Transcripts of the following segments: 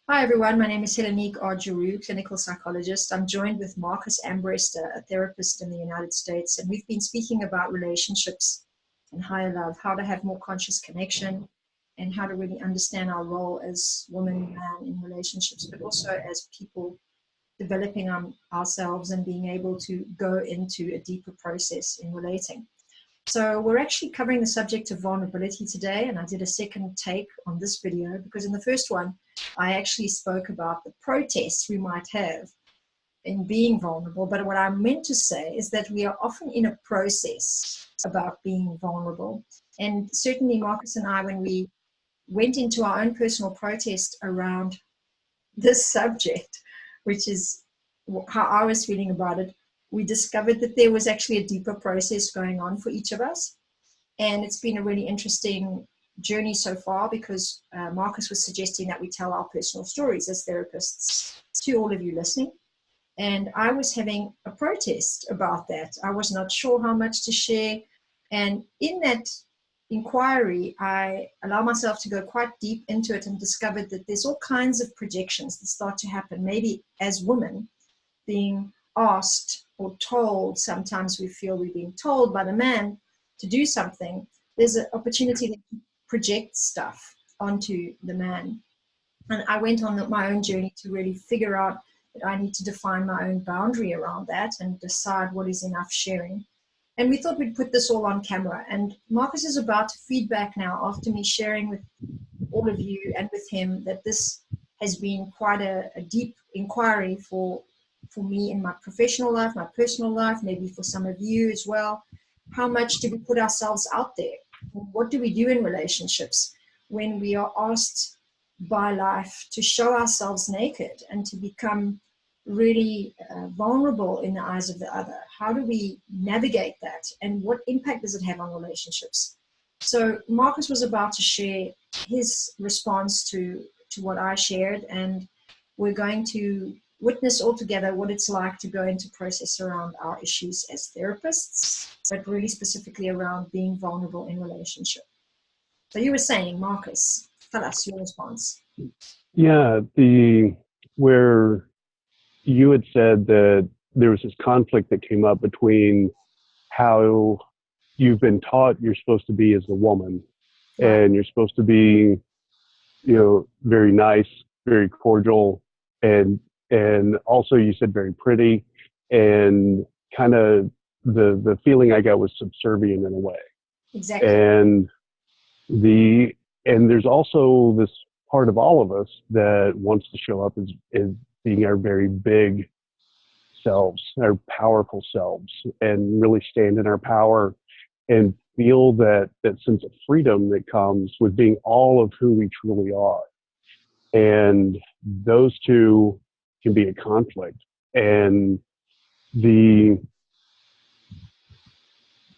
Hi everyone, my name is Helenique Arjuru, clinical psychologist. I'm joined with Marcus Ambrester, a therapist in the United States, and we've been speaking about relationships and higher love, how to have more conscious connection, and how to really understand our role as woman and man in relationships, but also as people developing ourselves and being able to go into a deeper process in relating. So we're actually covering the subject of vulnerability today, and I did a second take on this video because in the first one, I actually spoke about the protests we might have in being vulnerable. But what I meant to say is that we are often in a process about being vulnerable. And certainly Marcus and I, when we went into our own personal protest around this subject, which is how I was feeling about it, we discovered that there was actually a deeper process going on for each of us. And it's been a really interesting journey so far because Marcus was suggesting that we tell our personal stories as therapists to all of you listening. And I was having a protest about that. I was not sure how much to share. And in that inquiry, I allow myself to go quite deep into it and discovered that there's all kinds of projections that start to happen, maybe as women being asked or told. Sometimes we feel we're being told by the man to do something. There's an opportunity to project stuff onto the man. And I went on my own journey to really figure out that I need to define my own boundary around that and decide what is enough sharing. And we thought we'd put this all on camera. And Marcus is about to feedback now after me sharing with all of you and with him that this has been quite a deep inquiry for me in my professional life, my personal life, maybe for some of you as well. How much do we put ourselves out there? What do we do in relationships when we are asked by life to show ourselves naked and to become really vulnerable in the eyes of the other? How do we navigate that? And what impact does it have on relationships? So Marcus was about to share his response to what I shared, and we're going to witness all together what it's like to go into process around our issues as therapists, but really specifically around being vulnerable in relationship. So you were saying, Marcus, tell us your response. Yeah, the where you had said that there was this conflict that came up between how you've been taught you're supposed to be as a woman, Right. and you're supposed to be, very nice, very cordial, and also you said very pretty, and kind of the feeling I got was subservient in a way. Exactly. And the and there's also this part of all of us that wants to show up as being our very big selves, our powerful selves, and really stand in our power and feel that sense of freedom that comes with being all of who we truly are. And those two can be a conflict. And the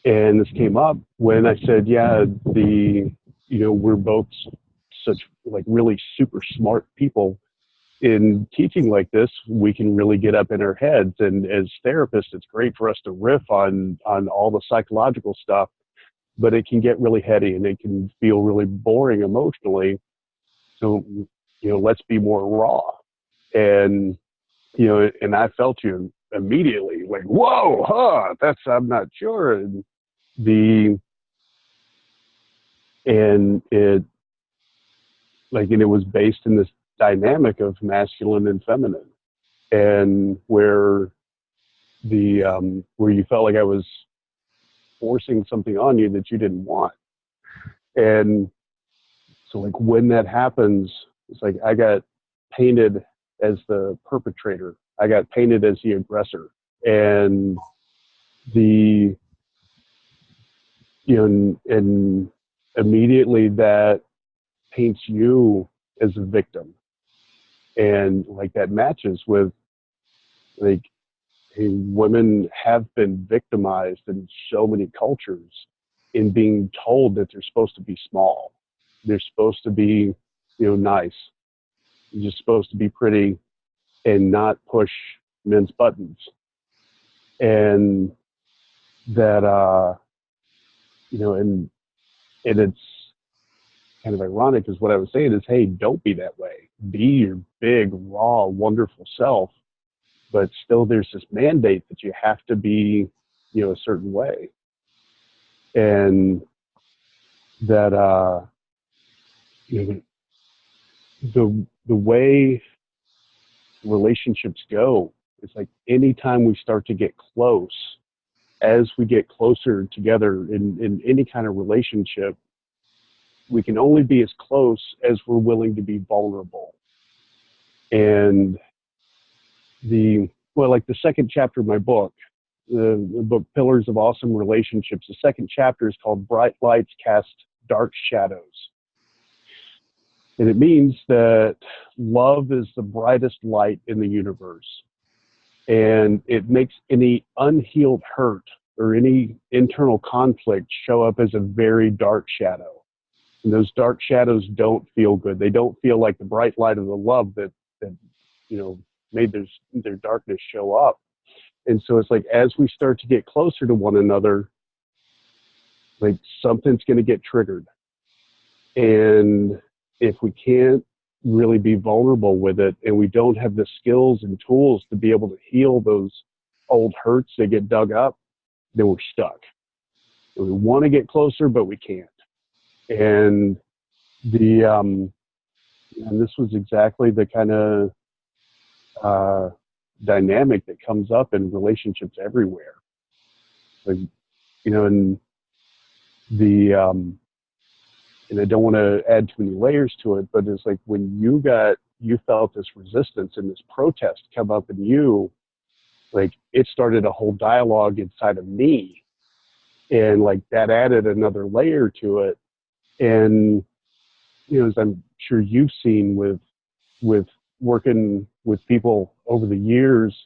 and this came up when I said, yeah, we're both such like really super smart people. In teaching like this, we can really get up in our heads, and as therapists, it's great for us to riff on all the psychological stuff, but it can get really heady and it can feel really boring emotionally. So, let's be more raw. And and I felt you immediately, like, whoa, that's, I'm not sure. The and it and it was based in this dynamic of masculine and feminine, and where you felt like I was forcing something on you that you didn't want. And so like when that happens, it's like I got painted as the perpetrator. I got painted as the aggressor. And the and immediately that paints you as a victim. And like that matches with like, hey, women have been victimized in so many cultures in being told that they're supposed to be small. They're supposed to be, nice. You're just supposed to be pretty and not push men's buttons. And that, and it's kind of ironic because what I was saying is, hey, don't be that way. be your big, raw, wonderful self, but still there's this mandate that you have to be, a certain way. And that, the way relationships go, it's like anytime we start to get close, as we get closer together in any kind of relationship, we can only be as close as we're willing to be vulnerable. And like the second chapter of my book, the book Pillars of Awesome Relationships, the second chapter is called Bright Lights Cast Dark Shadows. And it means that love is the brightest light in the universe. And it makes any unhealed hurt or any internal conflict show up as a very dark shadow. And those dark shadows don't feel good. They don't feel like the bright light of the love that made their darkness show up. And so it's like, as we start to get closer to one another, like something's going to get triggered. And if we can't really be vulnerable with it, and we don't have the skills and tools to be able to heal those old hurts that get dug up, then we're stuck. And we want to get closer, but we can't. And and this was exactly the kind of dynamic that comes up in relationships everywhere. Like, and and I don't want to add too many layers to it, but it's like when you felt this resistance and this protest come up in you, like it started a whole dialogue inside of me, and like that added another layer to it. And as I'm sure you've seen with working with people over the years,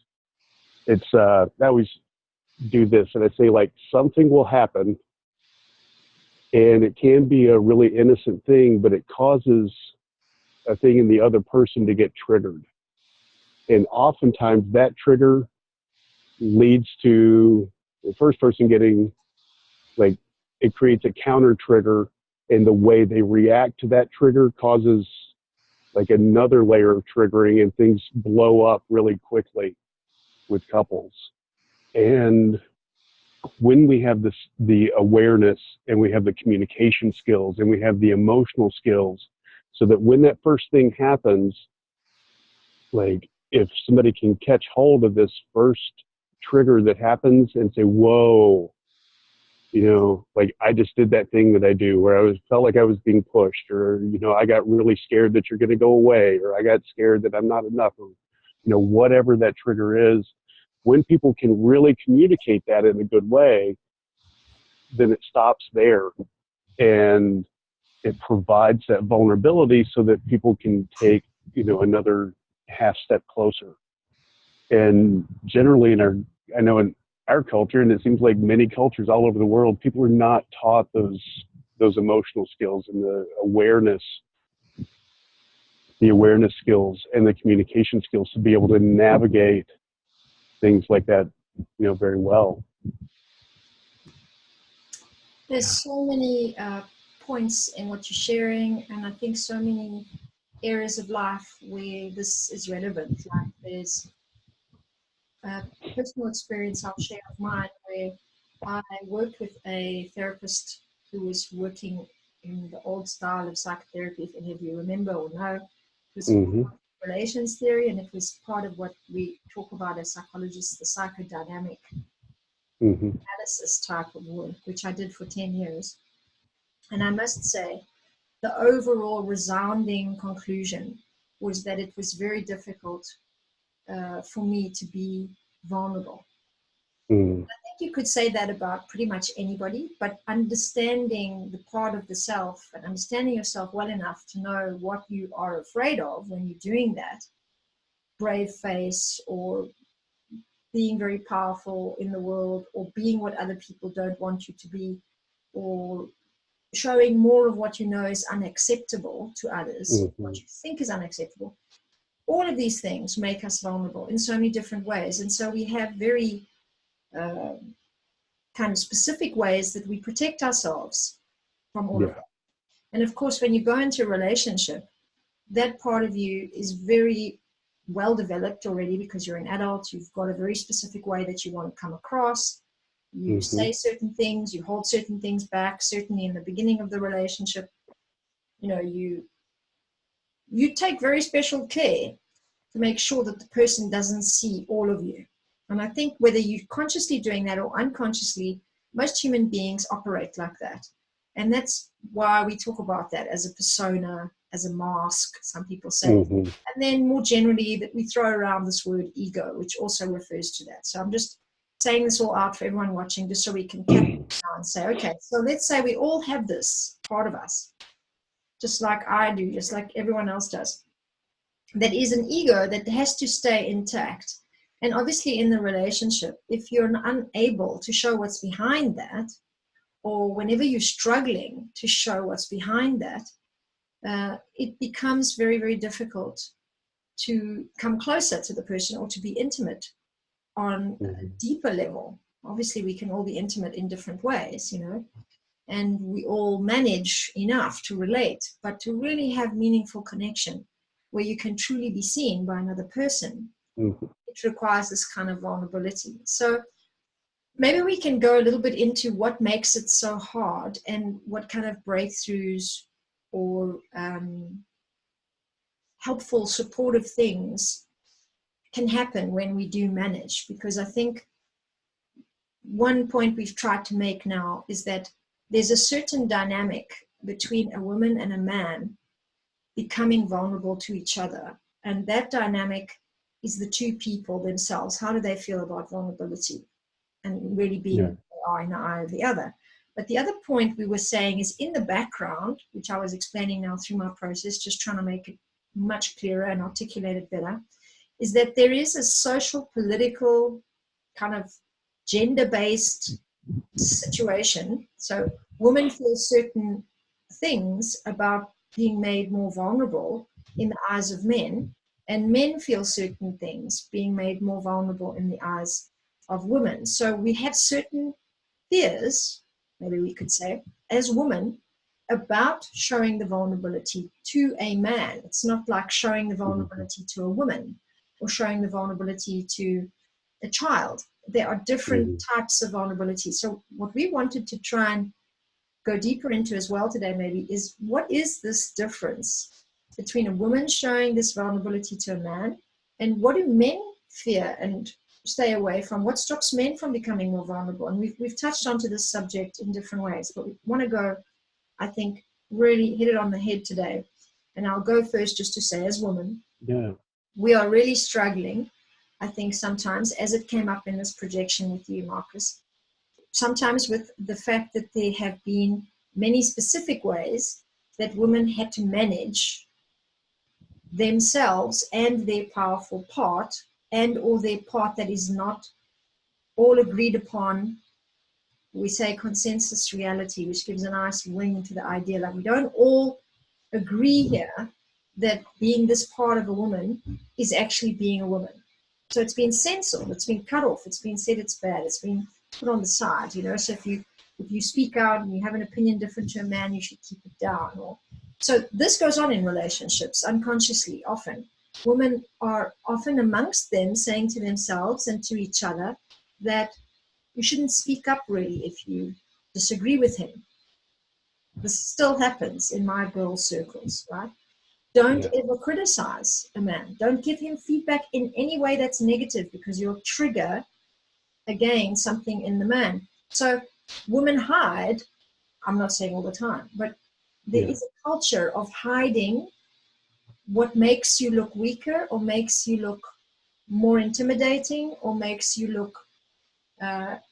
it's I always do this, and I say, like, something will happen, and it can be a really innocent thing, but it causes a thing in the other person to get triggered. And oftentimes that trigger leads to the first person getting, like, it creates a counter trigger, and the way they react to that trigger causes like another layer of triggering, and things blow up really quickly with couples. And when we have the awareness, and we have the communication skills, and we have the emotional skills, so that when that first thing happens, like if somebody can catch hold of this first trigger that happens and say, whoa, like I just did that thing that I do where felt like I was being pushed, or, I got really scared that you're going to go away, or I got scared that I'm not enough, or, whatever that trigger is. When people can really communicate that in a good way, then it stops there, and it provides that vulnerability so that people can take, another half step closer. And generally in our culture, and it seems like many cultures all over the world, people are not taught those emotional skills and the awareness skills and the communication skills to be able to navigate things like that, very well. There's so many points in what you're sharing, and I think so many areas of life where this is relevant. Like there's a personal experience I'll share of mine where I worked with a therapist who was working in the old style of psychotherapy, if any of you remember or know. It was relations theory, and it was part of what we talk about as psychologists, the psychodynamic analysis type of work, which I did for 10 years. And I must say, the overall resounding conclusion was that it was very difficult for me to be vulnerable. I think you could say that about pretty much anybody, but understanding the part of the self and understanding yourself well enough to know what you are afraid of when you're doing that, brave face, or being very powerful in the world, or being what other people don't want you to be, or showing more of what you know is unacceptable to others, what you think is unacceptable. All of these things make us vulnerable in so many different ways. And so we have very kind of specific ways that we protect ourselves from all of that. And of course, when you go into a relationship, that part of you is very well developed already because you're an adult. You've got a very specific way that you want to come across. You say certain things, you hold certain things back. Certainly in the beginning of the relationship, you know, you take very special care to make sure that the person doesn't see all of you. And I think whether you're consciously doing that or unconsciously, most human beings operate like that. And that's why we talk about that as a persona, as a mask, some people say. And then more generally that we throw around this word ego, which also refers to that. So I'm just saying this all out for everyone watching, just so we can capture it now and say, okay, so let's say we all have this part of us, just like I do, just like everyone else does. That is an ego that has to stay intact. And obviously in the relationship, if you're unable to show what's behind that, or whenever you're struggling to show what's behind that, it becomes very, very difficult to come closer to the person or to be intimate on a deeper level. Obviously, we can all be intimate in different ways, you know, and we all manage enough to relate, but to really have meaningful connection where you can truly be seen by another person, it requires this kind of vulnerability. So maybe we can go a little bit into what makes it so hard and what kind of breakthroughs or helpful, supportive things can happen when we do manage. Because I think one point we've tried to make now is that there's a certain dynamic between a woman and a man becoming vulnerable to each other. And that dynamic is the two people themselves. How do they feel about vulnerability and really being who they are in the eye of the other? But the other point we were saying is in the background, which I was explaining now through my process, just trying to make it much clearer and articulate it better, is that there is a social, political, kind of gender-based situation. So women feel certain things about being made more vulnerable in the eyes of men, and men feel certain things being made more vulnerable in the eyes of women. So we have certain fears, maybe we could say, as women, about showing the vulnerability to a man. It's not like showing the vulnerability to a woman or showing the vulnerability to a child. There are different types of vulnerability. So what we wanted to try and go deeper into as well today maybe is, what is this difference between a woman showing this vulnerability to a man, and what do men fear and stay away from? What stops men from becoming more vulnerable? And we've touched onto this subject in different ways, but we want to go, I think, really hit it on the head today. And I'll go first just to say, as women, we are really struggling, I think sometimes, as it came up in this projection with you, Marcus, sometimes with the fact that there have been many specific ways that women had to manage themselves and their powerful part, and or their part that is not all agreed upon. We say consensus reality, which gives a nice ring to the idea that we don't all agree here that being this part of a woman is actually being a woman. So it's been censored, it's been cut off, it's been said it's bad, it's been put on the side, you know. So if you speak out and you have an opinion different to a man, you should keep it down. Or so this goes on in relationships unconsciously. Often women are often amongst them saying to themselves and to each other that you shouldn't speak up really if you disagree with him. This still happens in my girl circles, right? Don't ever criticize a man. Don't give him feedback in any way that's negative, because you'll trigger, again, something in the man. So women hide, I'm not saying all the time, but there is a culture of hiding what makes you look weaker or makes you look more intimidating or makes you look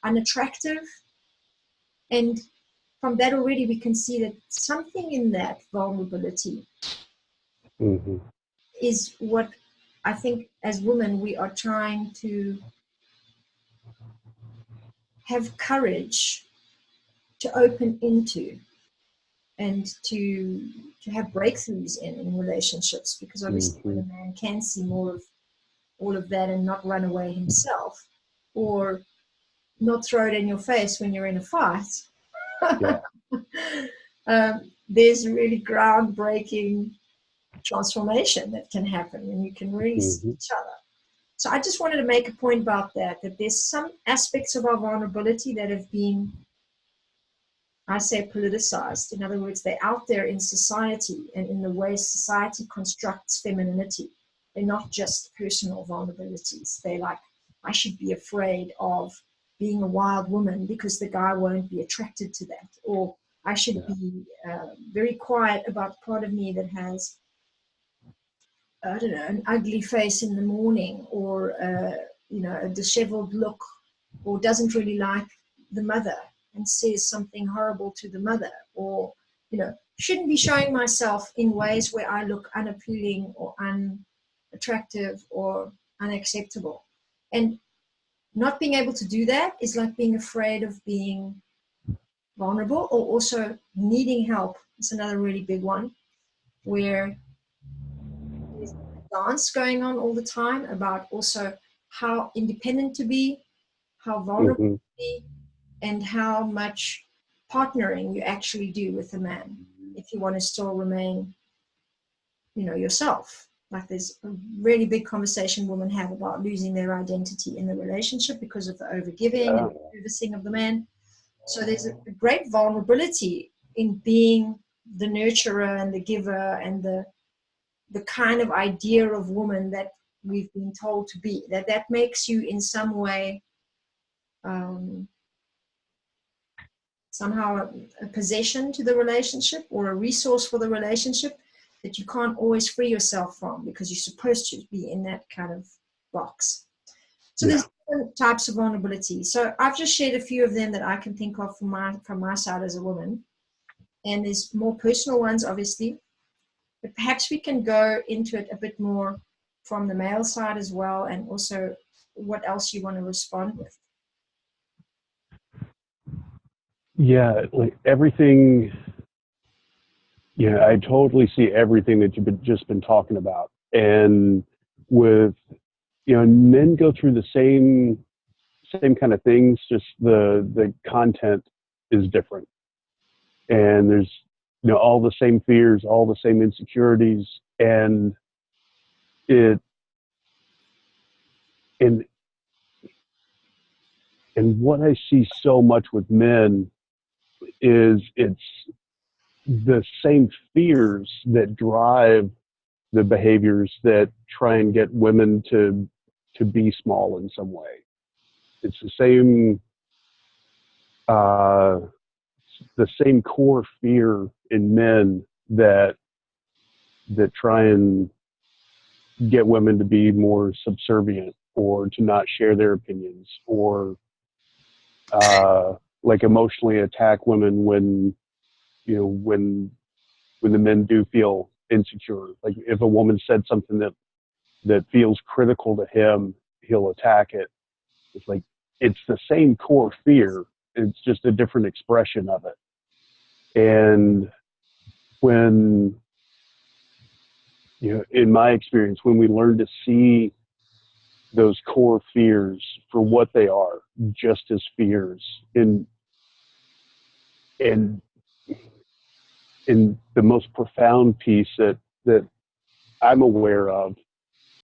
unattractive. And from that already we can see that something in that vulnerability is what I think as women we are trying to have courage to open into and to have breakthroughs in relationships, because obviously when a man can see more of all of that and not run away himself or not throw it in your face when you're in a fight, there's really groundbreaking transformation that can happen when you can really see Mm-hmm. each other. So I just wanted to make a point about that there's some aspects of our vulnerability that have been, I say, politicized. In other words, they're out there in society and in the way society constructs femininity. They're not just personal vulnerabilities. They're like, I should be afraid of being a wild woman because the guy won't be attracted to that. Or I should be very quiet about part of me that has, I don't know, an ugly face in the morning, or a disheveled look, or doesn't really like the mother and says something horrible to the mother, or shouldn't be showing myself in ways where I look unappealing or unattractive or unacceptable. And not being able to do that is like being afraid of being vulnerable, or also needing help. It's another really big one, where there's a dance going on all the time about also how independent to be, how vulnerable Mm-hmm. to be, and how much partnering you actually do with a man if you want to still remain, yourself. Like, there's a really big conversation women have about losing their identity in the relationship because of the overgiving Yeah. and the servicing of the man. So there's a great vulnerability in being the nurturer and the giver and the kind of idea of woman that we've been told to be. That makes you in some way um, somehow a possession to the relationship, or a resource for the relationship that you can't always free yourself from because you're supposed to be in that kind of box. So Yeah. there's different types of vulnerability. So I've just shared a few of them that I can think of from my side as a woman. And there's more personal ones, obviously, but perhaps we can go into it a bit more from the male side as well, and also what else you want to respond with. Yeah, like everything. Yeah, I totally see everything that you've just been talking about. And with, men go through the same kind of things, just the content is different. And there's, all the same fears, all the same insecurities, and it and and what I see so much with men is it's the same fears that drive the behaviors that try and get women to be small in some way. It's uh, the same core fear in men that try and get women to be more subservient, or to not share their opinions, or like emotionally attack women when when the men do feel insecure. Like if a woman said something that feels critical to him, he'll attack it. It's like it's the same core fear. It's just a different expression of it. And when in my experience, when we learn to see those core fears for what they are, just as fears, and in the most profound piece that I'm aware of